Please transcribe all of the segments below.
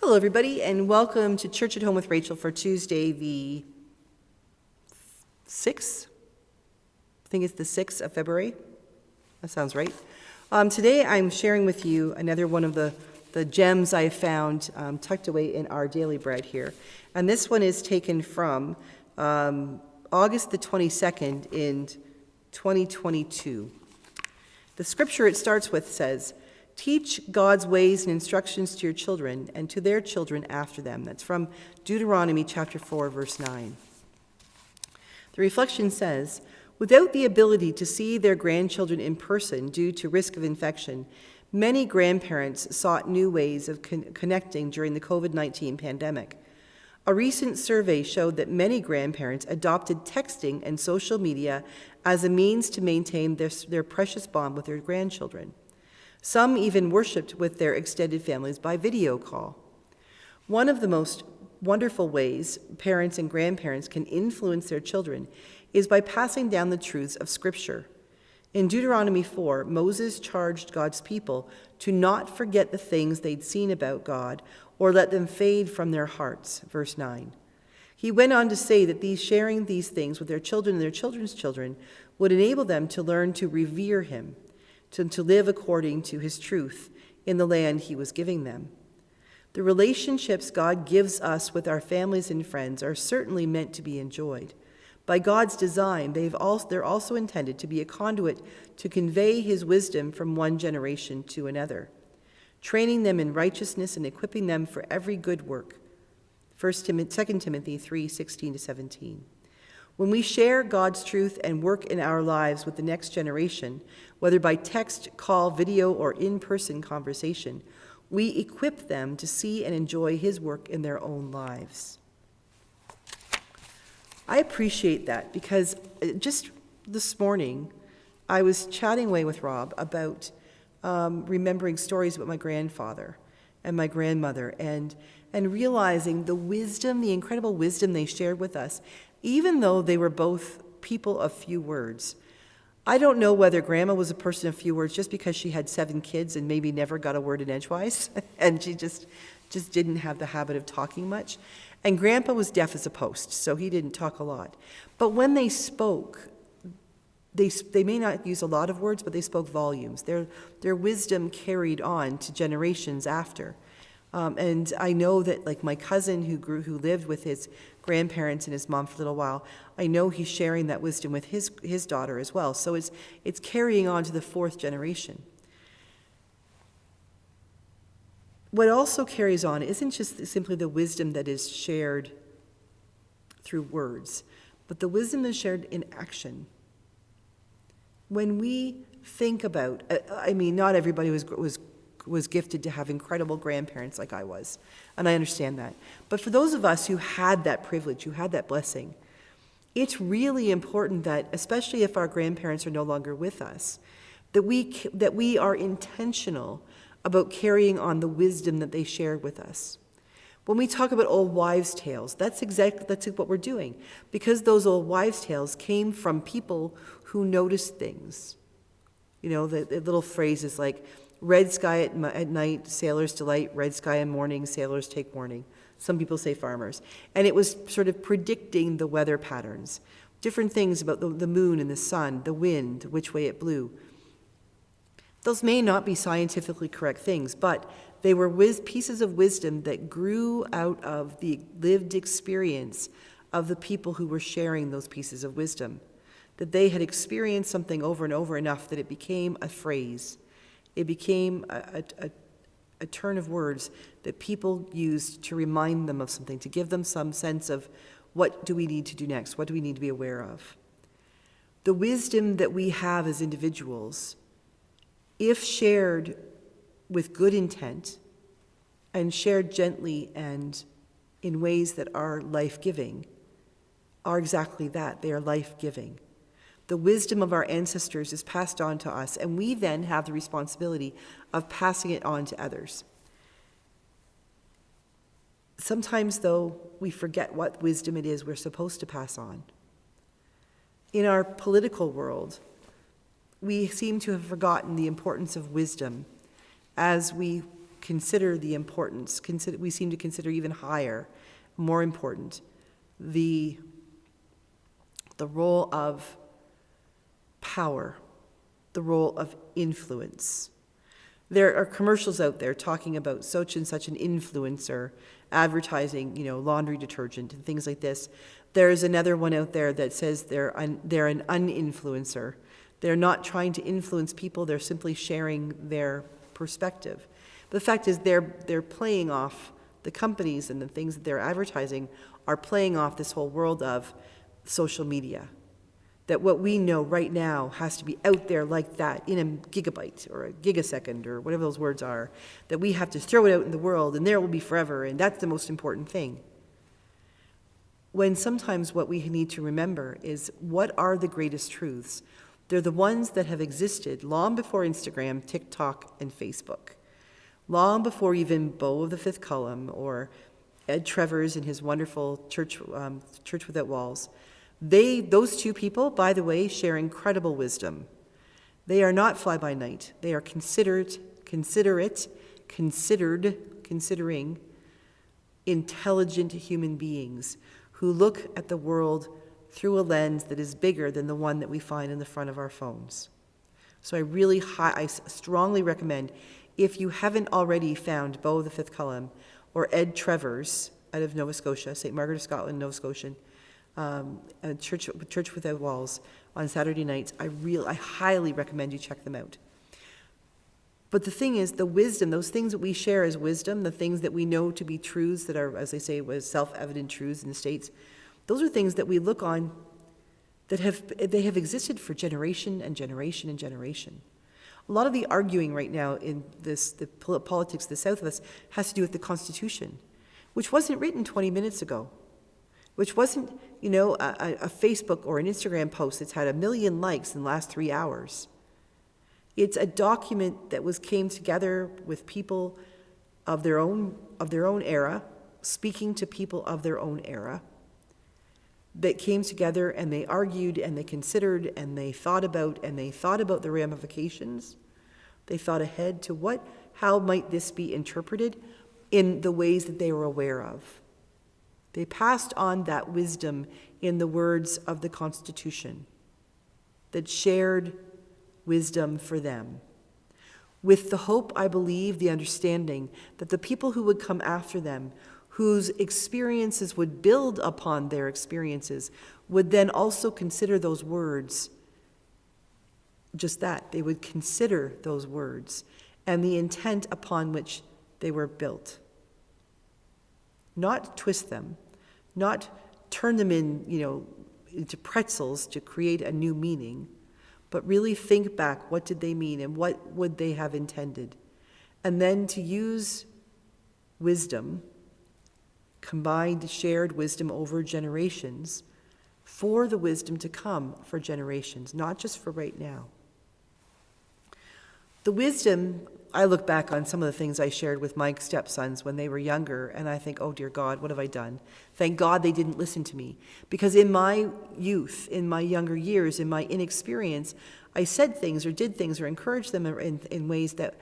Hello, everybody, and welcome to Church at Home with Rachel for Tuesday, the 6th. I think it's the 6th of February. That sounds right. Today, I'm sharing with you another one of the gems I found tucked away in our daily bread here. And this one is taken from August the 22nd in 2022. The scripture it starts with says, "Teach God's ways and instructions to your children and to their children after them." That's from Deuteronomy chapter 4, verse 9. The reflection says, without the ability to see their grandchildren in person due to risk of infection, many grandparents sought new ways of connecting during the COVID-19 pandemic. A recent survey showed that many grandparents adopted texting and social media as a means to maintain their precious bond with their grandchildren. Some even worshiped with their extended families by video call. One of the most wonderful ways parents and grandparents can influence their children is by passing down the truths of Scripture. In Deuteronomy 4, Moses charged God's people to not forget the things they'd seen about God or let them fade from their hearts, verse 9. He went on to say that sharing these things with their children and their children's children would enable them to learn to revere him, to live according to his truth in the land he was giving them. The relationships God gives us with our families and friends are certainly meant to be enjoyed. By God's design, they're also intended to be a conduit to convey his wisdom from one generation to another, training them in righteousness and equipping them for every good work. 2 Timothy 3:16-17. When we share God's truth and work in our lives with the next generation, whether by text, call, video, or in-person conversation, we equip them to see and enjoy his work in their own lives. I appreciate that because just this morning, I was chatting away with Rob about remembering stories about my grandfather and my grandmother and realizing the wisdom, the incredible wisdom they shared with us, even though they were both people of few words. I don't know whether Grandma was a person of few words just because she had 7 kids and maybe never got a word in edgewise, and she just didn't have the habit of talking much. And Grandpa was deaf as a post, so he didn't talk a lot. But when they spoke, they may not use a lot of words, but they spoke volumes. Their wisdom carried on to generations after. And I know that, like my cousin who lived with his grandparents and his mom for a little while, I know he's sharing that wisdom with his daughter as well. So it's carrying on to the 4th generation. What also carries on isn't just simply the wisdom that is shared through words, but the wisdom that is shared in action. When we think about, not everybody was gifted to have incredible grandparents like I was, and I understand that. But for those of us who had that privilege, who had that blessing, it's really important that, especially if our grandparents are no longer with us, that we are intentional about carrying on the wisdom that they shared with us. When we talk about old wives' tales, that's what we're doing, because those old wives' tales came from people who noticed things. You know, the little phrases like, red sky at night, sailors delight, red sky in morning, sailors take warning. Some people say farmers. And it was sort of predicting the weather patterns, different things about the moon and the sun, the wind, which way it blew. Those may not be scientifically correct things, but they were pieces of wisdom that grew out of the lived experience of the people who were sharing those pieces of wisdom, that they had experienced something over and over enough that it became a phrase. It became a turn of words that people used to remind them of something, to give them some sense of what do we need to do next, what do we need to be aware of. The wisdom that we have as individuals, if shared with good intent and shared gently and in ways that are life-giving, are exactly that. They are life-giving. The wisdom of our ancestors is passed on to us, and we then have the responsibility of passing it on to others. Sometimes, though, we forget what wisdom it is we're supposed to pass on. In our political world, we seem to have forgotten the importance of wisdom as we consider the importance, we seem to consider even higher, more important, the role of power, the role of influence. There are commercials out there talking about such and such an influencer advertising, laundry detergent and things like this. There's another one out there that says they're an uninfluencer. They're not trying to influence people, they're simply sharing their perspective. The fact is they're playing off, the companies and the things that they're advertising are playing off this whole world of social media. That what we know right now has to be out there like that in a gigabyte or a gigasecond or whatever those words are, that we have to throw it out in the world and there it will be forever, and that's the most important thing. When sometimes what we need to remember is, what are the greatest truths? They're the ones that have existed long before Instagram, TikTok, and Facebook. Long before even Beau of the Fifth Column or Ed Travers in his wonderful Church Without Walls. Those two people, by the way, share incredible wisdom. They are not fly-by-night. They are considering intelligent human beings who look at the world through a lens that is bigger than the one that we find in the front of our phones. So I strongly recommend, if you haven't already found Beau of the Fifth Column or Ed Travers out of Nova Scotia, St. Margaret of Scotland, Nova Scotian, Church Without Walls on Saturday nights, I highly recommend you check them out. But the thing is, the wisdom, those things that we share as wisdom, the things that we know to be truths that are, as they say, was self-evident truths in the States, those are things that we look on that have existed for generation and generation and generation. A lot of the arguing right now in the politics of the South of us has to do with the Constitution, which wasn't written 20 minutes ago, which wasn't, a Facebook or an Instagram post that's had 1 million likes in the last 3 hours. It's a document that came together with people of their own era, speaking to people of their own era, that came together and they argued and they considered and they thought about the ramifications. They thought ahead to how might this be interpreted in the ways that they were aware of. They passed on that wisdom in the words of the Constitution that shared wisdom for them, with the hope, I believe, the understanding that the people who would come after them, whose experiences would build upon their experiences, would then also consider those words just that. They would consider those words and the intent upon which they were built. Not twist them, not turn them into pretzels to create a new meaning, but really think back, what did they mean and what would they have intended? And then to use wisdom, combined shared wisdom over generations, for the wisdom to come for generations, not just for right now. The wisdom, I look back on some of the things I shared with my stepsons when they were younger, and I think, oh dear God, what have I done? Thank God they didn't listen to me. Because in my youth, in my younger years, in my inexperience, I said things or did things or encouraged them in ways that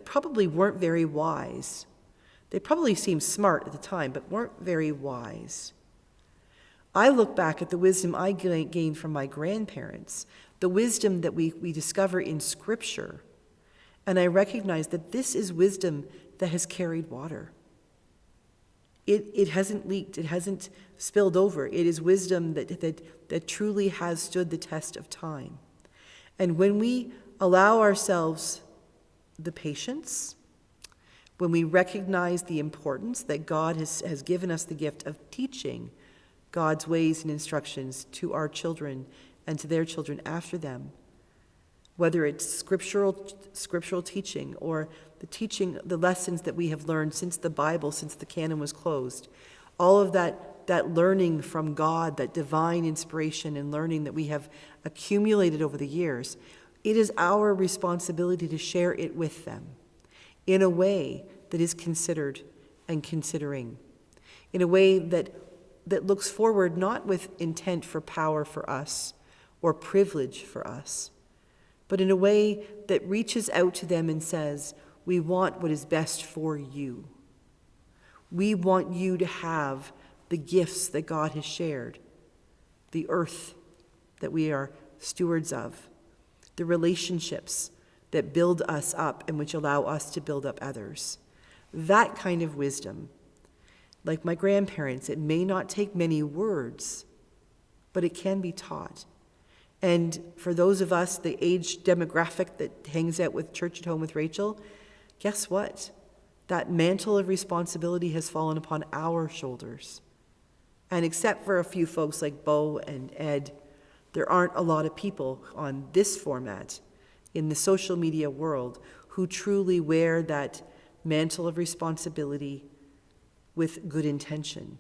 probably weren't very wise. They probably seemed smart at the time, but weren't very wise. I look back at the wisdom I gained from my grandparents, the wisdom that we discover in Scripture, and I recognize that this is wisdom that has carried water. It hasn't leaked, it hasn't spilled over. It is wisdom that truly has stood the test of time. And when we allow ourselves the patience, when we recognize the importance that God has given us the gift of teaching God's ways and instructions to our children and to their children after them, whether it's scriptural teaching or the lessons that we have learned since the Bible, since the canon was closed, all of that learning from God, that divine inspiration and learning that we have accumulated over the years, it is our responsibility to share it with them in a way that is considered and considering, in a way that looks forward not with intent for power for us or privilege for us, but in a way that reaches out to them and says, We want what is best for you. We want you to have the gifts that God has shared, the earth that we are stewards of, the relationships that build us up and which allow us to build up others. That kind of wisdom, like my grandparents, it may not take many words, but it can be taught. And for those of us, the age demographic that hangs out with Church at Home with Rachel, guess what? That mantle of responsibility has fallen upon our shoulders. And except for a few folks like Bo and Ed, there aren't a lot of people on this format in the social media world who truly wear that mantle of responsibility with good intention.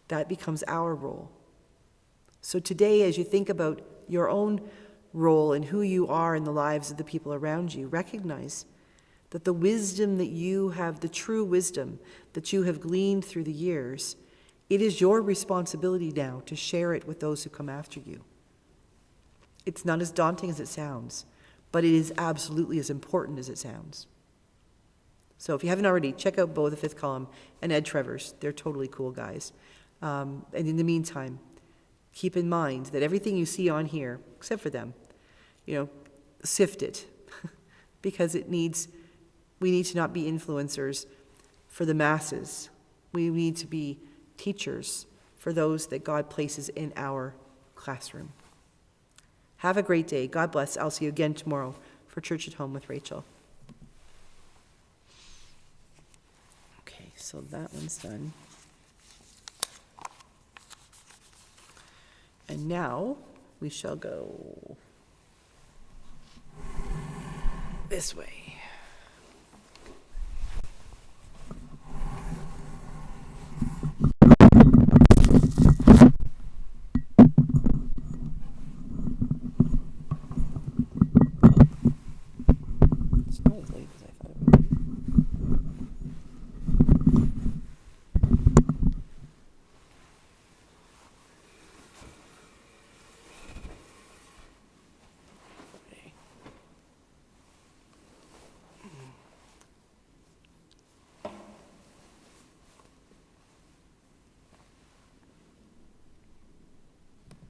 That becomes our role. So today, as you think about your own role and who you are in the lives of the people around you, recognize that the wisdom that you have, the true wisdom that you have gleaned through the years, it is your responsibility now to share it with those who come after you. It's not as daunting as it sounds, but it is absolutely as important as it sounds. So if you haven't already, check out Bo the Fifth Column and Ed Trevors. They're totally cool guys. And in the meantime, keep in mind that everything you see on here, except for them, sift it. Because we need to not be influencers for the masses. We need to be teachers for those that God places in our classroom. Have a great day. God bless. I'll see you again tomorrow for Church at Home with Rachel. Okay, so that one's done. And now we shall go this way.